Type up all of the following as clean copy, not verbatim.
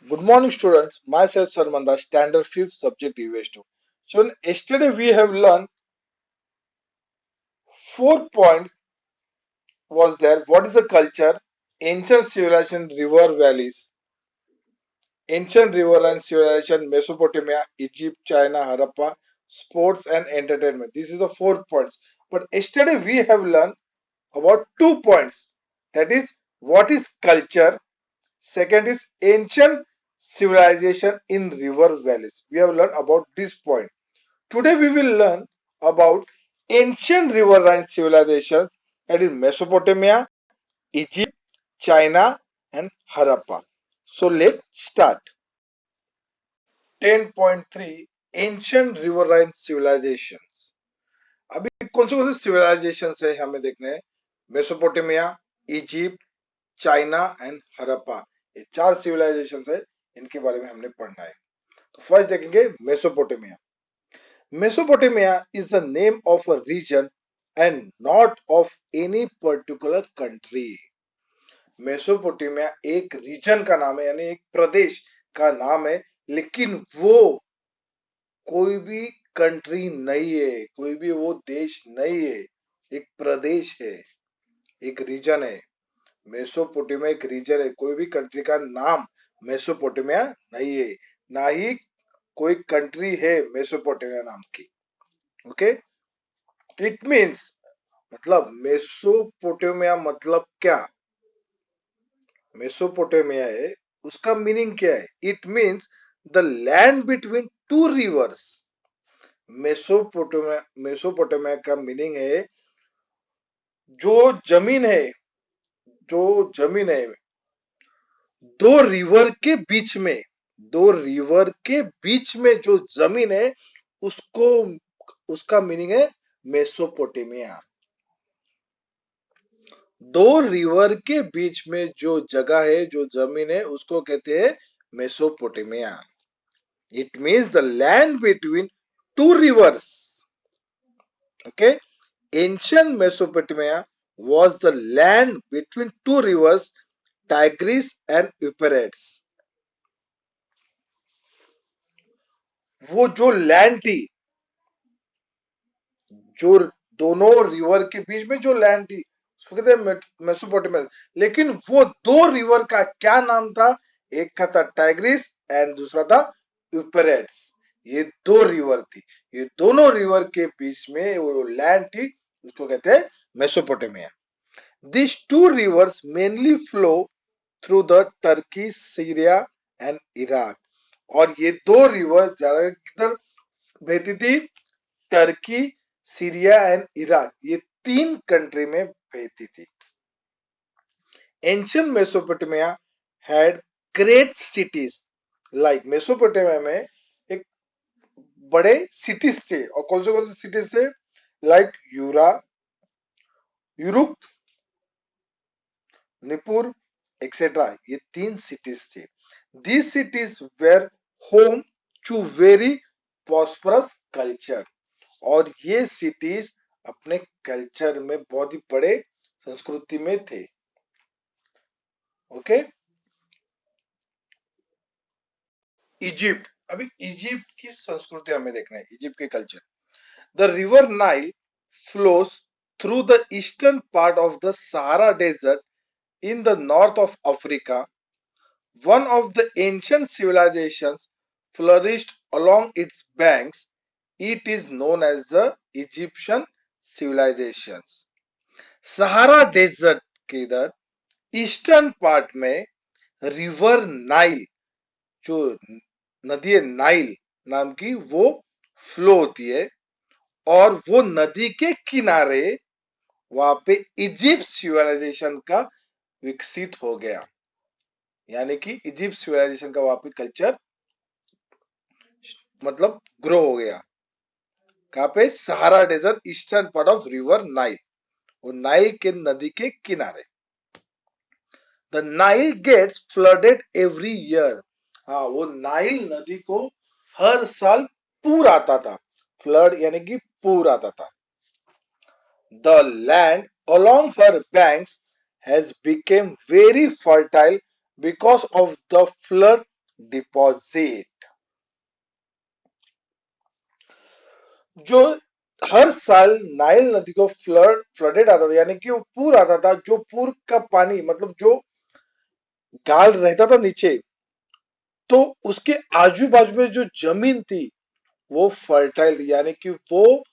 Good morning, students. Myself, Sarmanda, standard fifth subject EVS2. So, yesterday we have learned 4 points was there. What is the culture? Ancient civilization, river valleys. Ancient river and civilization, Mesopotamia, Egypt, China, Harappa, sports and entertainment. This is the 4 points. But yesterday we have learned about 2 points. That is, what is culture? Second is ancient civilization in river valleys. We have learned about this point. Today we will learn about ancient riverine civilizations, that is Mesopotamia, Egypt, China and Harappa. So let's start. 10.3 Ancient riverine civilizations. अभी कौन से civilisation है हमें देखने हैं? Mesopotamia, Egypt, China and Harappa, ये 4 civilisation है, इनके बारे में हमने पढ़ना है. तो फर्स्ट देखेंगे Mesopotamia. Mesopotamia is the name of a region and not of any particular country. Mesopotamia एक रीजन का नाम है, यानी एक प्रदेश का नाम है, लेकिन वो कोई भी कंट्री नहीं है, कोई भी वो देश नहीं है, एक प्रदेश है, एक रीजन है. मेसोपोटामिया एक रीजन है, कोई भी कंट्री का नाम मेसोपोटामिया नहीं है, ना ही कोई कंट्री है मेसोपोटामिया नाम की. ओके, इट मीन्स, मतलब मेसोपोटामिया मतलब क्या? मेसोपोटामिया है, उसका मीनिंग क्या है? It means the land between two reverse. Mesopotamia का मीनिंग है जो जमीन है, जो जमीन है दो रिवर के बीच में, दो रिवर के बीच में जो जमीन है, उसको, उसका मीनिंग है मेसोपोटामिया. दो रिवर के बीच में जो जगह है, जो जमीन है, उसको कहते हैं Mesopotamia. It means the land between two reverse. Okay, ancient Mesopotamia was the land between two rivers, Tigris and Euphrates. वो जो लैंड थी, जो दोनों रिवर के बीच में जो लैंड थी, उसको कहते हैं मेसोपोटामिया. लेकिन वो दो रिवर का क्या नाम था? एक का था टाइग्रिस एंड दूसरा था यूफ्रेट्स. ये दो रिवर थी, ये दोनों रिवर के बीच में वो लैंड थी, उसको कहते हैं Mesopotamia. These two rivers mainly flow through the Turkey, Syria and Iraq. और ये दो रिवर ज्यादा किधर बहती थी? टर्की, सीरिया एंड इराक, ये तीन कंट्री में बहती थी. Ancient Mesopotamia had great cities. Like Mesopotamia में एक बड़े सिटीज थे, और कौन से सिटीज थे? लाइक यूरुक, निपुर एक्सेट्रा, ये तीन सिटीज थे. These cities were home to very prosperous culture. और ये सिटीज अपने कल्चर में बहुत ही बड़े संस्कृति में थे. Okay, Egypt. अभी इजिप्ट की संस्कृति हमें देखना है, इजिप्ट के कल्चर. The river Nile flows through the eastern part of the Sahara desert in the north of Africa. One of the ancient civilizations flourished along its banks. It is known as the Egyptian civilizations. Sahara desert के इधर eastern part में river Nile, जो नदी Nile नाम की, वो flow होती है, और वो नदी के किनारे वहां पे इजिप्ट सिविलाइजेशन का विकसित हो गया. यानी कि इजिप्ट सिविलाइजेशन का वहां पे कल्चर मतलब ग्रो हो गया. कहां पे? Sahara desert, eastern part of river Nile, वो नाइल के नदी के किनारे. The Nile gets flooded every year. हाँ, वो नाइल नदी को हर साल पूर आता था. फ्लड यानी कि पूर आता था. The land along her banks has become very fertile because of the flood deposit. जो हर साल नाइल नदी को फ्लडेड आता था, यानी कि वो पूर आता था, जो पूर का पानी मतलब जो गाल रहता था नीचे, तो उसके आजू बाजू में जो जमीन थी वो फर्टाइल थी, यानी कि वो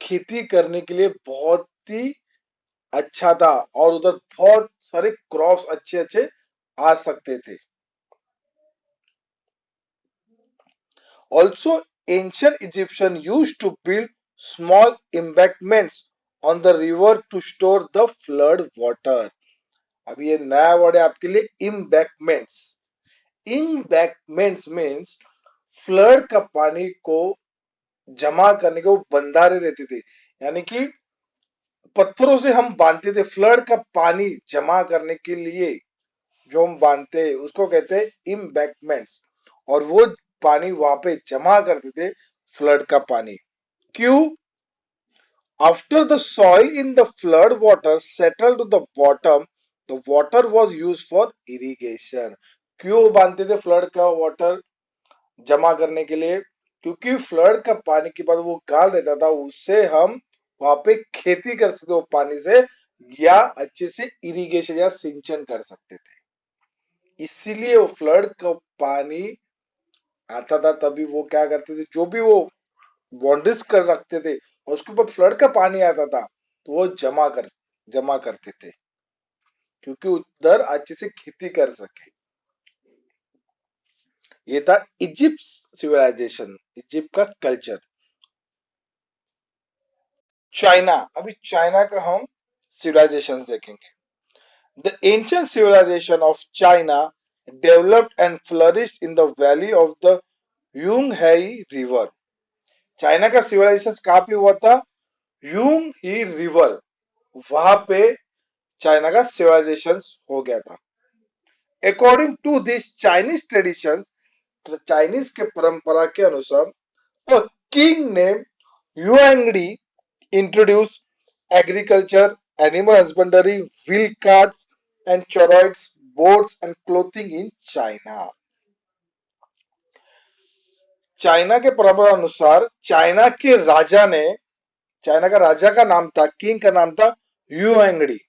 खेती करने के लिए बहुत ही अच्छा था और उधर बहुत सारे क्रॉप्स अच्छे अच्छे आ सकते थे। Also ancient Egyptian used to build small embankments on the river to store the flood water। अब ये नया वर्ड है आपके लिए, embankments। embankments मीन्स फ्लड का पानी को जमा करने के वो बंधारे रहते थे, यानी कि पत्थरों से हम बांधते थे फ्लड का पानी जमा करने के लिए, जो हम बांधते हैं उसको कहते हैं इम्बैंकमेंट्स, और वो पानी वहां पे जमा करते थे फ्लड का पानी। क्यों? After the soil in the flood water settle to the bottom, the water was used for irrigation. क्यों बांधते थे फ्लड का वाटर जमा करने के लिए? क्योंकि फ्लड का पानी के बाद वो गाल रहता था, उससे हम वहां पे खेती कर सकते, वो पानी से, या अच्छे से इरिगेशन या सिंचन कर सकते थे। इसीलिए वो फ्लड का पानी आता था, तभी वो क्या करते थे, जो भी वो बाउंड्रीज कर रखते थे और उसके ऊपर फ्लड का पानी आता था तो वो जमा करते थे, क्योंकि उधर अच्छे से खेती कर सके। ये था इजिप्ट सिविलाइजेशन, इजिप्ट का कल्चर। चाइना, अभी चाइना का हम सिविलाइजेशन देखेंगे। The ancient civilization of China developed and flourished in the valley of the Yung Hei river. China का सिविलाइजेशन कहां पे हुआ था? यूंग ही रिवर, वहां पे चाइना का सिविलाइजेशन हो गया था। According to this Chinese tradition, Chinese के परंपरा के अनुसार, a king named Yuangdi introduced agriculture, animal husbandry, wheel carts and chariots, boats and clothing in China। China के परंपरा अनुसार चाइना का राजा का नाम था, किंग का नाम था युएंगडी।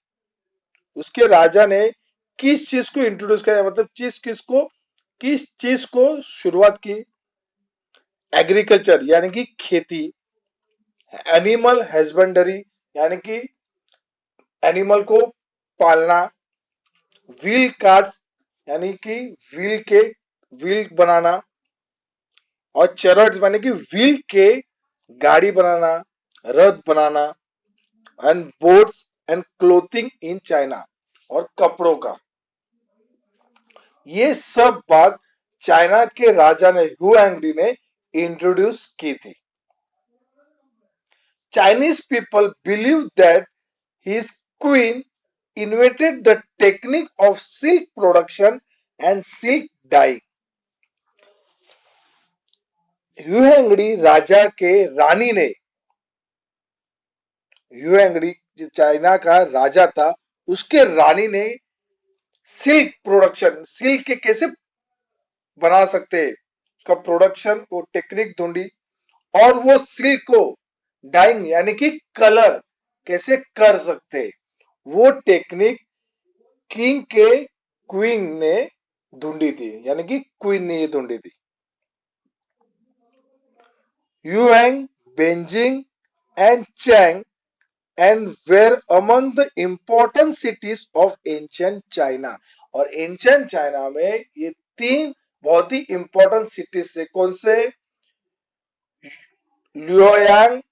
उसके राजा ने किस चीज को इंट्रोड्यूस किया, मतलब किस चीज को शुरुआत की? एग्रीकल्चर यानी कि खेती, एनिमल हस्बेंडरी यानी कि एनिमल को पालना, व्हील कार्ड्स यानी कि व्हील बनाना, और चैरियट्स यानी कि व्हील के गाड़ी बनाना, रथ बनाना, and boats and clothing in China, और कपड़ों का। ये सब बात चाइना के राजा ने, हुएंगडी ने इंट्रोड्यूस की थी। Chinese people believe that his queen invented the technique of silk production and silk dyeing। ह्यूएंगडी राजा के रानी ने, ह्यूएंगडी जो चाइना का राजा था, उसके रानी ने सिल्क प्रोडक्शन, सिल्क के कैसे बना सकते हैं उसका प्रोडक्शन, वो टेक्निक ढूंढी, और वो सिल्क को डाइंग यानी कि कलर कैसे कर सकते, वो टेक्निक किंग के क्वीन ने ढूंढी थी, यानी कि क्वीन ने ये ढूंढी थी। Yueng, Beijing and Chang and were among the important cities of ancient China. और एंशिएंट चाइना में ये तीन बहुत ही इंपॉर्टेंट सिटीज थे। कौन से? लुओयांग,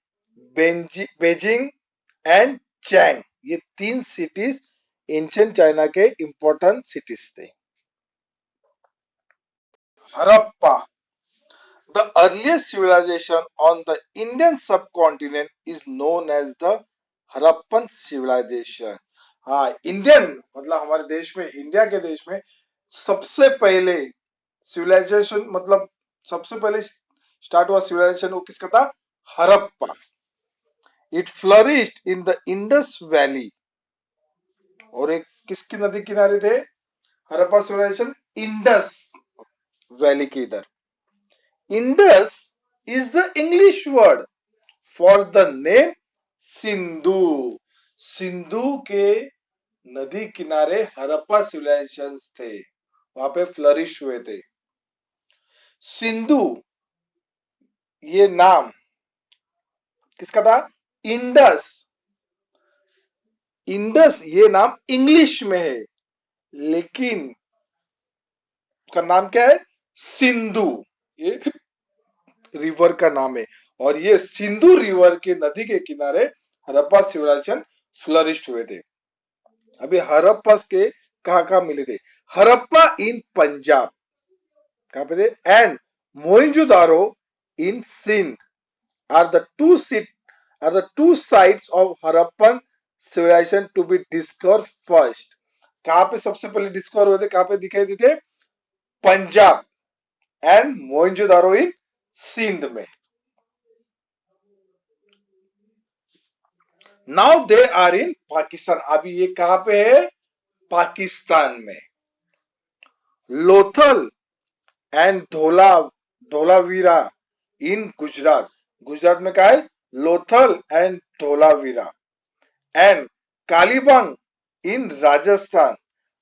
बेजिंग एंड चैंग, ये तीन सिटीज एंशिएंट चाइना के इंपॉर्टेंट सिटीज थे। Harappa, the earliest civilization on the Indian subcontinent is known as the Harappan civilization। हाँ, इंडियन मतलब हमारे देश में, इंडिया के देश में सबसे पहले सिविलाइजेशन, मतलब सबसे पहले स्टार्ट हुआ सिविलाइजेशन, वो किसका था? Harappa. It flourished in the Indus valley, और एक किसकी नदी किनारे थे हड़प्पा सिविलाइजेशन? इंडस, वैली के इधर। Indus is the English word for the name Sindhu. Sindhu के नदी किनारे हड़प्पा सिविलाइजेशन थे, वहां पे फ्लरिश हुए थे। सिंधु ये नाम किसका था? इंडस। इंडस ये नाम इंग्लिश में है, लेकिन उसका नाम क्या है? सिंधु। ये रिवर का नाम है, और ये सिंधु रिवर के नदी के किनारे हड़प्पा सिविलाइजेशन फ्लरिश हुए थे। अभी हड़प्पा के कहाँ मिले थे? हड़प्पा इन पंजाब, कहाँ पे थे? And Mohenjodaro in Sindh are the two sit are the two sites of Harappan civilization to be discovered first. कहाँ पे सबसे पहले डिस्कवर हुए थे? कहाँ पे दिखाई देते? पंजाब एंड मोइंजोदारो इन सिंध में। Now they are in Pakistan. अभी ये कहाँ पे है? पाकिस्तान में। Lothal and Dholavira in Gujarat. गुजरात में क्या है? Lothal and Dholavira and Kalibangan in Rajasthan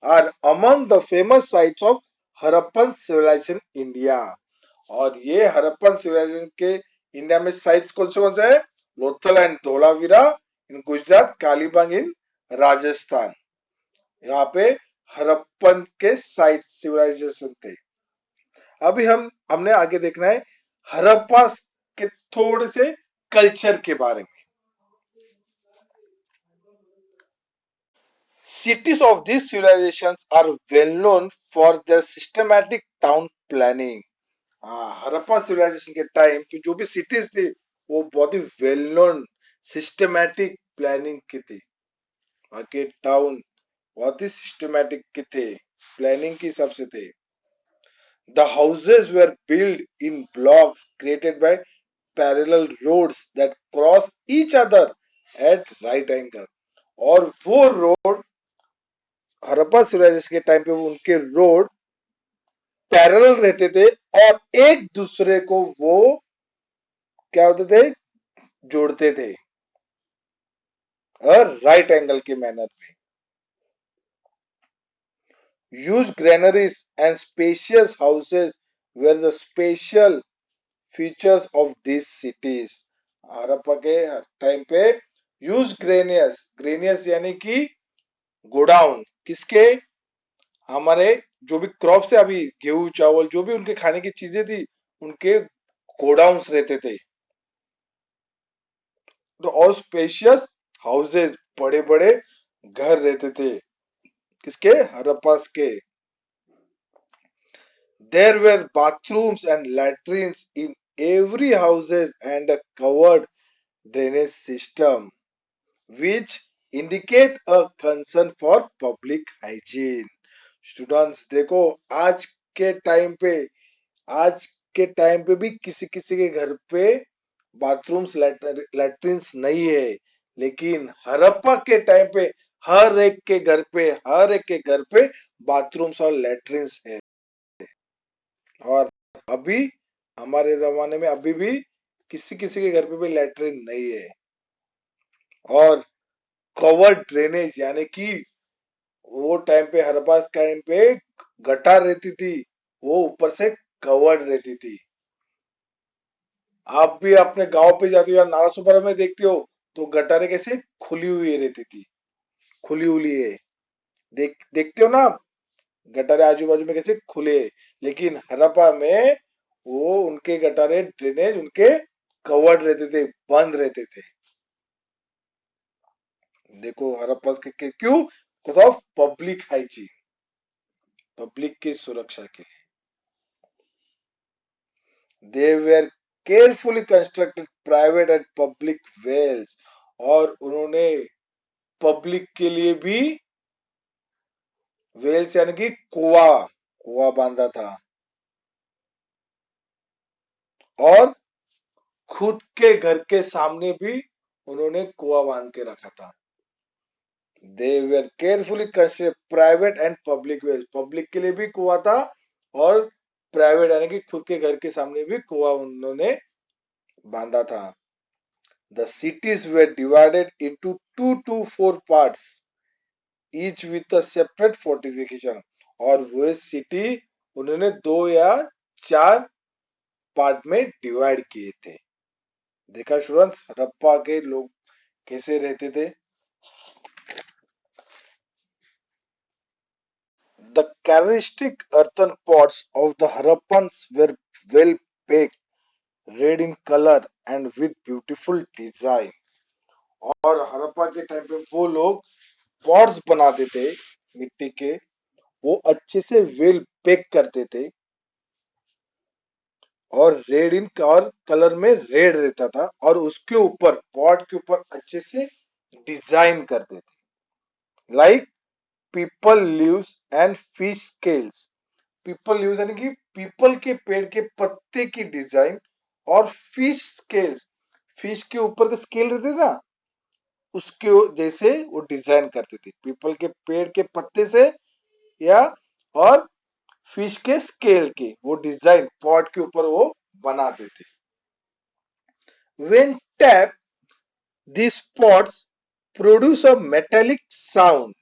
are among the famous sites of Harappan civilization India। और ये हड़प्पन सिविलाइजेशन के इंडिया में साइट्स कौन से है? लोथल एंड धोलावीरा इन गुजरात, कालीबंग इन राजस्थान। यहाँ पे हड़प्पन के साइट सिविलाइजेशन थे। अभी हमने आगे देखना है हड़प्पा के थोड़े से कल्चर के बारे में। Cities of these civilizations are well known for their systematic town planning। Harappa civilization के टाइम पे जो भी सिटीज थी वो बहुत ही वेल नोन सिस्टमैटिक प्लानिंग की थी। वहां के टाउन बहुत ही सिस्टमैटिक के थे, प्लानिंग के हिसाब से थे। The houses were built in blocks created by parallel roads that cross each other at right angle। और वो रोड हड़प्पा सिविलाइजेशन के टाइम पे उनके रोड पैरेलल रहते थे और एक दूसरे को वो क्या होते थे? जोड़ते थे, और राइट एंगल के मैनर में। Huge granaries and spacious houses were the special features of this cities. Harappa के टाइम पे यूज ग्रेनियस, ग्रेनियस यानी कि गोडाउन, किसके? हमारे जो भी क्रॉप से अभी गेहूं चावल जो भी उनके खाने की चीजें थी उनके गोडाउन्स रहते थे। तो और स्पेशियस हाउसेस, बड़े बड़े घर रहते थे, किसके? हड़प्पास के। There were bathrooms and latrines in every houses and a covered drainage system which indicate a concern for public hygiene। Students देखो, आज के टाइम पे आज के टाइम पे भी किसी किसी के घर पे बाथरूम्स लैट्रिन्स नहीं है, लेकिन हड़प्पा के टाइम पे हर एक के घर पे बाथरूम्स और लैट्रिन्स है। और अभी हमारे जमाने में अभी भी किसी किसी के घर पे भी लैट्रिन नहीं है। और कवर्ड ड्रेनेज यानी कि वो टाइम पे हड़प्पा टाइम पे गटार रहती थी, वो ऊपर से कवर्ड रहती थी। आप भी अपने गांव पे जाते हो या नाला सुपारा में देखते हो तो गटारे कैसे खुली हुई रहती थी, खुली हुई है, देखते हो ना आप? गटारे आजू बाजू में कैसे खुले, लेकिन हड़प्पा में वो उनके गटारे ड्रेनेज उनके कवर्ड रहते थे, बंद रहते थे। देखो हड़प्पा के क्यों? Because of public hygiene, public की सुरक्षा के लिए। They were carefully constructed private and public wells. और उन्होंने पब्लिक के लिए भी वेल्स यानी कि कुआ बांधा था, और खुद के घर के सामने भी उन्होंने कुआ बांध के रखा था। They were carefully constructed private and public wells. Public के लिए भी कुआ था और प्राइवेट यानी कि खुद के घर के सामने भी कुआं उन्होंने बांधा था। The cities were divided into 2 to 4 parts, each with a separate fortification. और वो सिटी उन्होंने 2 या 4 पार्ट में डिवाइड किए थे। देखा स्टूडेंट्स, हड़प्पा के लोग कैसे रहते थे। The characteristic earthen pots of the Harappans were well baked, red in color and with beautiful design. और हड़प्पा के टाइम पे वो लोग पॉट्स बनाते थे मिट्टी के, वो अच्छे से वेल बेक करते थे और रेड इन और कलर में रेड रहता था और उसके ऊपर पॉट के ऊपर अच्छे से डिजाइन करते थे, like people leaves and fish scales. People leaves यानी कि पीपल के पेड़ के पत्ते की डिजाइन, और फिश स्केल्स, फिश के ऊपर का स्केल रहते थे ना, उसके जैसे वो डिजाइन करते थे पीपल के पेड़ के पत्ते से, या और फिश के स्केल के वो डिजाइन पॉट के ऊपर वो बनाते थे। When tapped, these pots produce a metallic sound।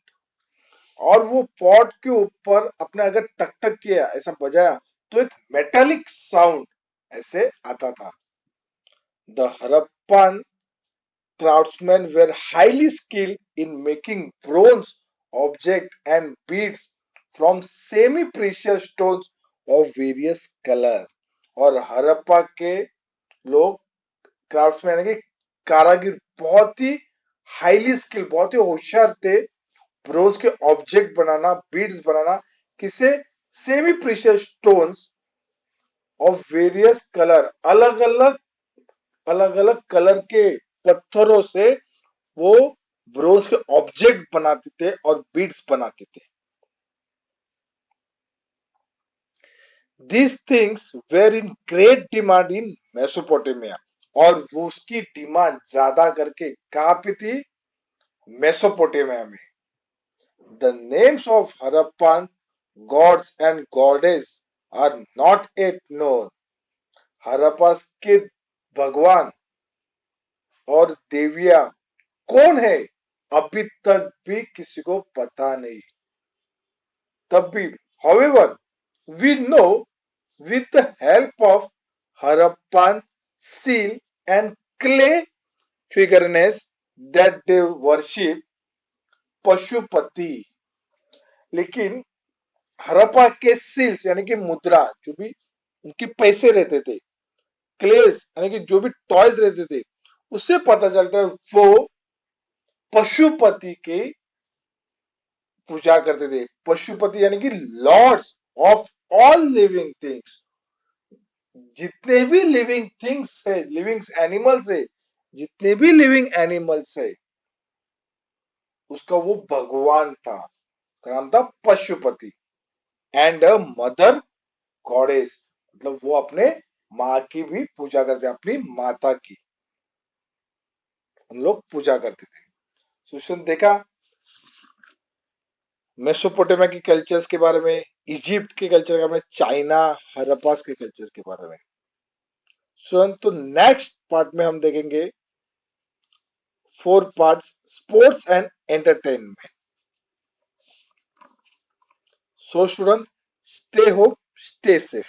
और वो पॉट के ऊपर अपने अगर टक टक किया, ऐसा बजाया, तो एक मेटालिक साउंड ऐसे आता था। The Harappan craftsmen were highly skilled in making bronze objects and beads from semi-precious stones of various color। और हड़प्पा के लोग क्राफ्ट्समैन यानी कि कारागिर बहुत ही हाईली स्किल, बहुत ही होशियार थे ब्रोंज के ऑब्जेक्ट बनाना, बीड्स बनाना, किसे, semi precious stones of various colour, अलग अलग कलर के पत्थरों से वो ब्रोंज के ऑब्जेक्ट बनाते थे और बीड्स बनाते थे। These things were in great demand in Mesopotamia. और वो उसकी डिमांड ज्यादा करके कहां पे थी, मेसोपोटामिया में। The names of Harappan gods and goddess are not yet known। Harappa के भगवान और देवियां कौन है, अभी तक भी किसी को पता नहीं। तब भी, however, we know with the help of Harappan seal and clay figurines that they worship Pashupati. लेकिन हड़प्पा के सील्स यानी कि मुद्रा, जो भी उनके पैसे रहते थे, क्लेस यानी कि जो भी टॉयज रहते थे, उससे पता चलता है वो पशुपति की पूजा करते थे। पशुपति यानी कि lords of all living things. जितने भी लिविंग थिंग्स है, लिविंग एनिमल्स है, जितने भी लिविंग एनिमल्स है, उसका वो भगवान था, उसका नाम था Pashupati. And a mother goddess, मतलब वो अपने माँ की भी पूजा करते, अपनी माता की हम लोग पूजा करते थे। सुशन देखा मेसोपोटामिया के कल्चर्स के बारे में, इजिप्ट के कल्चर के बारे में, चाइना हड़प्पास के कल्चर्स के बारे में। सुन, तो नेक्स्ट पार्ट में हम देखेंगे 4 parts, sports and entertainment. So student, stay hope, stay safe.